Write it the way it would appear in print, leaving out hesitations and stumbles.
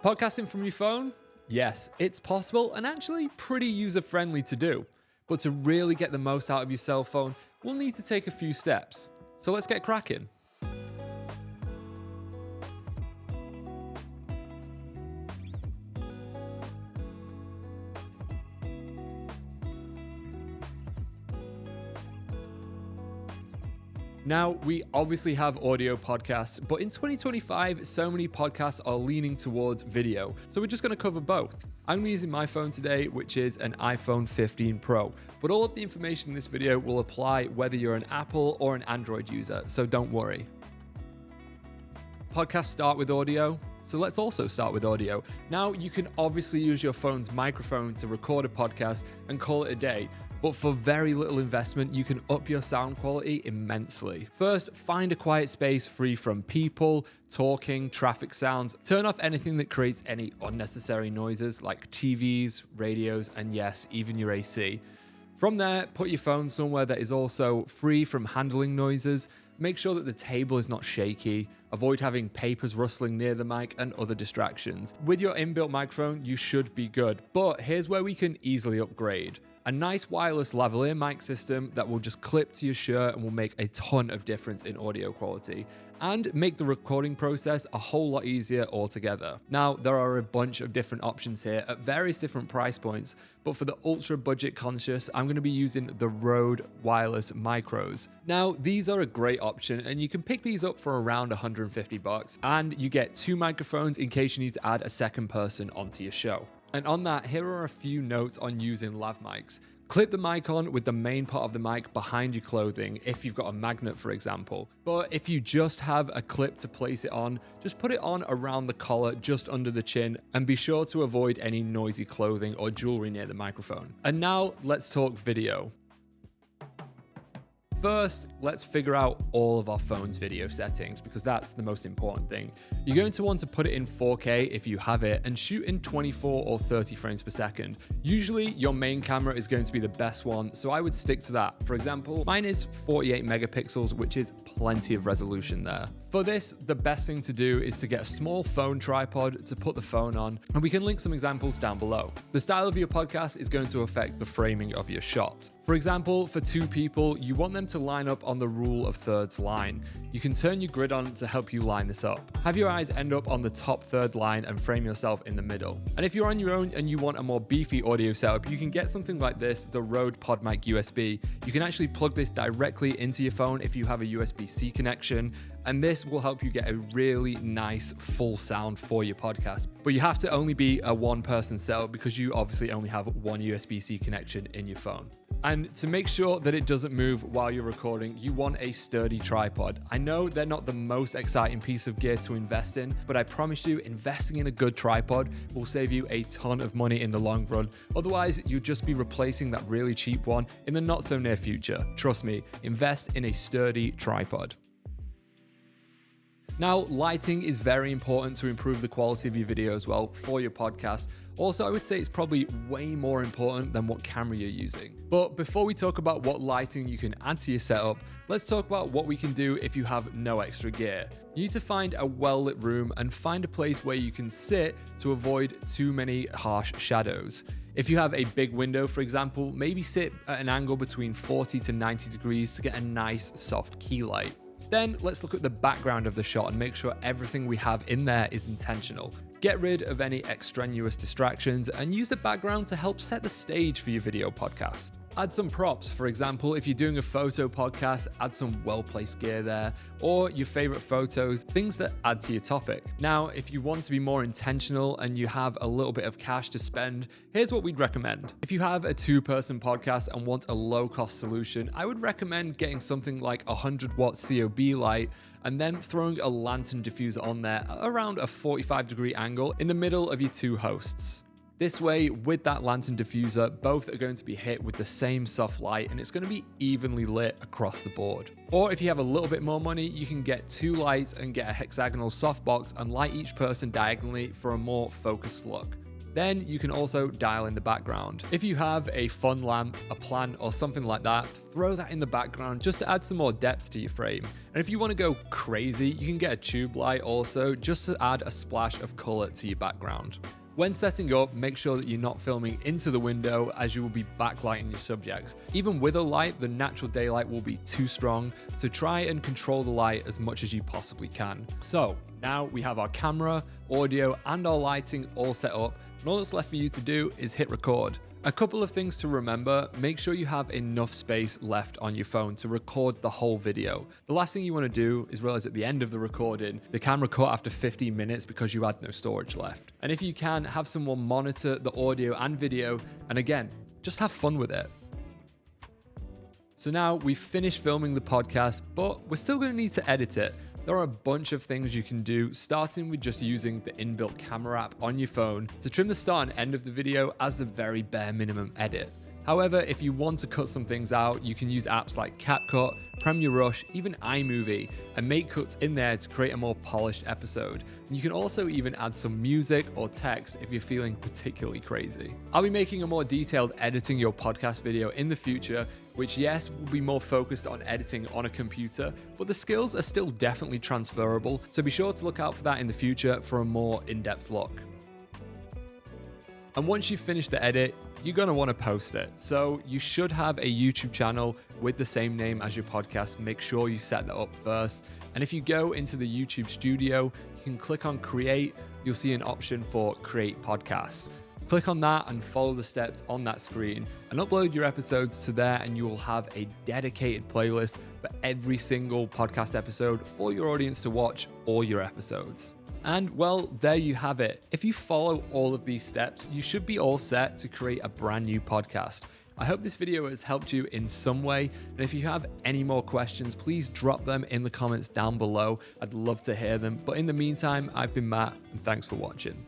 Podcasting from your phone? Yes, it's possible and actually pretty user-friendly to do. But to really get the most out of your cell phone, we'll need to take a few steps. So let's get cracking. Now, we obviously have audio podcasts, but in 2025, so many podcasts are leaning towards video. So we're just going to cover both. I'm using my phone today, which is an iPhone 15 Pro, but all of the information in this video will apply whether you're an Apple or an Android user, so don't worry. Podcasts start with audio, so let's also start with audio. Now, you can obviously use your phone's microphone to record a podcast and call it a day, but for very little investment, you can up your sound quality immensely. First, find a quiet space free from people, talking, traffic sounds. Turn off anything that creates any unnecessary noises like TVs, radios, and yes, even your AC. From there, put your phone somewhere that is also free from handling noises. Make sure that the table is not shaky. Avoid having papers rustling near the mic and other distractions. With your inbuilt microphone, you should be good, but here's where we can easily upgrade. A nice wireless lavalier mic system that will just clip to your shirt and will make a ton of difference in audio quality and make the recording process a whole lot easier altogether. Now, there are a bunch of different options here at various different price points, but for the ultra budget conscious, I'm going to be using the Rode Wireless Micros. Now, these are a great option and you can pick these up for around $150 and you get 2 microphones in case you need to add a second person onto your show. And on that, here are a few notes on using lav mics. Clip the mic on with the main part of the mic behind your clothing if you've got a magnet, for example. But if you just have a clip to place it on, just put it on around the collar just under the chin and be sure to avoid any noisy clothing or jewelry near the microphone. And now let's talk video. First, let's figure out all of our phone's video settings because that's the most important thing. You're going to want to put it in 4K if you have it and shoot in 24 or 30 frames per second. Usually your main camera is going to be the best one, so I would stick to that. For example, mine is 48 megapixels, which is plenty of resolution there. For this, the best thing to do is to get a small phone tripod to put the phone on, and we can link some examples down below. The style of your podcast is going to affect the framing of your shot. For example, for 2 people, you want them to line up on the rule of thirds line. You can turn your grid on to help you line this up. Have your eyes end up on the top third line and frame yourself in the middle. And if you're on your own and you want a more beefy audio setup, you can get something like this, the Rode PodMic USB. You can actually plug this directly into your phone if you have a USB-C connection, and this will help you get a really nice full sound for your podcast. But you have to only be a one-person setup because you obviously only have one USB-C connection in your phone. And to make sure that it doesn't move while you're recording, you want a sturdy tripod. I know they're not the most exciting piece of gear to invest in, but I promise you, investing in a good tripod will save you a ton of money in the long run. Otherwise, you'll just be replacing that really cheap one in the not so near future. Trust me, invest in a sturdy tripod. Now, lighting is very important to improve the quality of your video as well for your podcast. Also, I would say it's probably way more important than what camera you're using. But before we talk about what lighting you can add to your setup, let's talk about what we can do if you have no extra gear. You need to find a well-lit room and find a place where you can sit to avoid too many harsh shadows. If you have a big window, for example, maybe sit at an angle between 40 to 90 degrees to get a nice soft key light. Then let's look at the background of the shot and make sure everything we have in there is intentional. Get rid of any extraneous distractions and use the background to help set the stage for your video podcast. Add some props. For example, if you're doing a photo podcast, add some well-placed gear there, or your favorite photos, things that add to your topic. Now, if you want to be more intentional and you have a little bit of cash to spend, here's what we'd recommend. If you have a 2-person podcast and want a low-cost solution, I would recommend getting something like a 100-watt COB light and then throwing a lantern diffuser on there around a 45-degree angle in the middle of your 2 hosts. This way, with that lantern diffuser, both are going to be hit with the same soft light and it's going to be evenly lit across the board. Or if you have a little bit more money, you can get 2 lights and get a hexagonal softbox and light each person diagonally for a more focused look. Then you can also dial in the background. If you have a fun lamp, a plant, or something like that, throw that in the background just to add some more depth to your frame. And if you want to go crazy, you can get a tube light also, just to add a splash of color to your background. When setting up, make sure that you're not filming into the window, as you will be backlighting your subjects. Even with a light, the natural daylight will be too strong, so try and control the light as much as you possibly can. So now we have our camera, audio, and our lighting all set up, and all that's left for you to do is hit record. A couple of things to remember: make sure you have enough space left on your phone to record the whole video. The last thing you want to do is realize at the end of the recording, the camera cut after 15 minutes because you had no storage left. And if you can, have someone monitor the audio and video, and again, just have fun with it. So now we've finished filming the podcast, but we're still going to need to edit it. There are a bunch of things you can do, starting with just using the inbuilt camera app on your phone to trim the start and end of the video as the very bare minimum edit. However, if you want to cut some things out, you can use apps like CapCut, Premiere Rush, even iMovie, and make cuts in there to create a more polished episode. And you can also even add some music or text if you're feeling particularly crazy. I'll be making a more detailed editing your podcast video in the future, which yes, will be more focused on editing on a computer, but the skills are still definitely transferable, so be sure to look out for that in the future for a more in-depth look. And once you've finished the edit, you're going to want to post it. So you should have a YouTube channel with the same name as your podcast. Make sure you set that up first. And if you go into the YouTube studio, you can click on create. You'll see an option for create podcast. Click on that and follow the steps on that screen and upload your episodes to there, and you will have a dedicated playlist for every single podcast episode for your audience to watch all your episodes. And well, there you have it. If you follow all of these steps, you should be all set to create a brand new podcast. I hope this video has helped you in some way. And if you have any more questions, please drop them in the comments down below. I'd love to hear them. But in the meantime, I've been Matt, and thanks for watching.